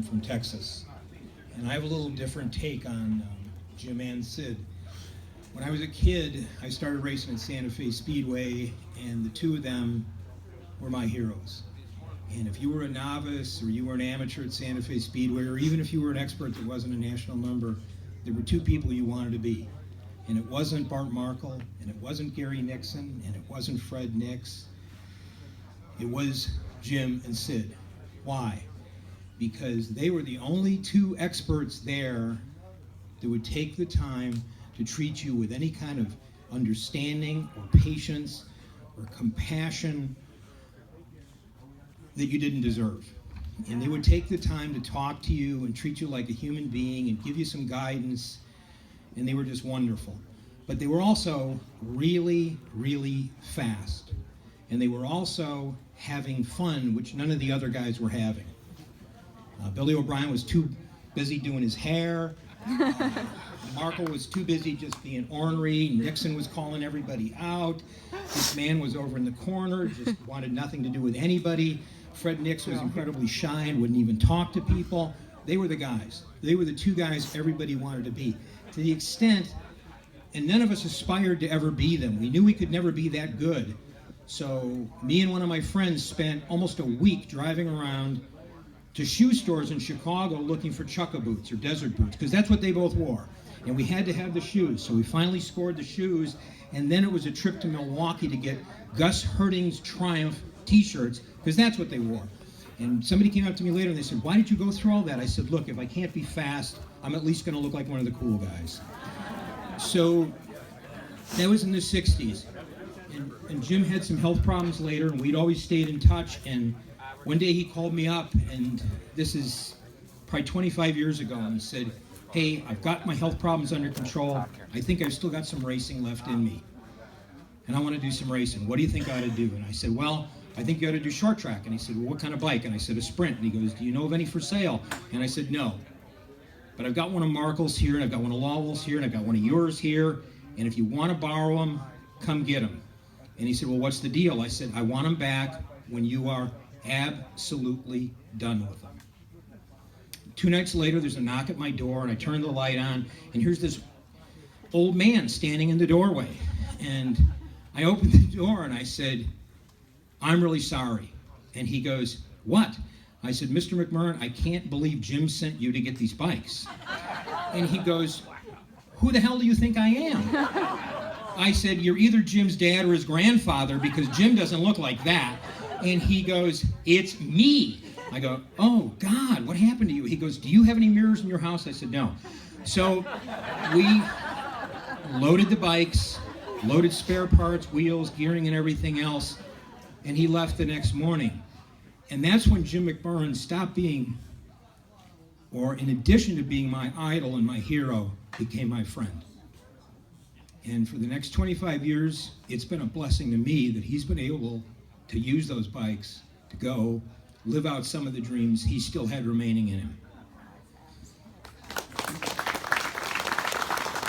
from Texas. And I have a little different take on Jim and Sid. When I was a kid, I started racing at Santa Fe Speedway, and the two of them were my heroes. And if you were a novice, or you were an amateur at Santa Fe Speedway, or even if you were an expert that wasn't a national number, there were two people you wanted to be. And it wasn't Bart Markle, and it wasn't Gary Nixon, and it wasn't Fred Nix. It was Jim and Sid. Why? Because they were the only two experts there that would take the time to treat you with any kind of understanding or patience or compassion that you didn't deserve. And they would take the time to talk to you and treat you like a human being and give you some guidance, and they were just wonderful. But they were also really, really fast. And they were also having fun, which none of the other guys were having. Billy O'Brien was too busy doing his hair. Markle was too busy just being ornery. Nixon was calling everybody out. This man was over in the corner, just wanted nothing to do with anybody. Fred Nix was incredibly shy and wouldn't even talk to people. They were the guys. They were the two guys everybody wanted to be. To the extent, and none of us aspired to ever be them. We knew we could never be that good. So me and one of my friends spent almost a week driving around to shoe stores in Chicago looking for chukka boots or desert boots, because that's what they both wore. And we had to have the shoes. So we finally scored the shoes, and then it was a trip to Milwaukee to get Gus Herding's Triumph t-shirts, because that's what they wore. And somebody came up to me later and they said, "Why did you go through all that?" I said, "Look, if I can't be fast, I'm at least going to look like one of the cool guys." So that was in the 60s. And Jim had some health problems later, and we'd always stayed in touch. And one day he called me up, and this is probably 25 years ago, and he said, "Hey, I've got my health problems under control. I think I've still got some racing left in me, and I want to do some racing. What do you think I ought to do?" And I said, "Well, I think you ought to do short track." And he said, "Well, what kind of bike?" And I said, "A Sprint." And he goes, "Do you know of any for sale?" And I said, "No. But I've got one of Markle's here, and I've got one of Lawwell's here, and I've got one of yours here, and if you want to borrow them, come get them." And he said, "Well, what's the deal?" I said, "I want them back when you are absolutely done with them." 2 nights later, there's a knock at my door, and I turn the light on, and here's this old man standing in the doorway. And I opened the door, and I said, "I'm really sorry." And he goes, "What?" I said, "Mr. McMurran, I can't believe Jim sent you to get these bikes." And he goes, "Who the hell do you think I am?" I said, "You're either Jim's dad or his grandfather, because Jim doesn't look like that." And he goes, "It's me." I go, "Oh, God, what happened to you?" He goes, "Do you have any mirrors in your house?" I said, "No." So we loaded the bikes, loaded spare parts, wheels, gearing, and everything else, and he left the next morning. And that's when Jim McMurran stopped being, or in addition to being my idol and my hero, became my friend. And for the next 25 years, it's been a blessing to me that he's been able to use those bikes to go live out some of the dreams he still had remaining in him.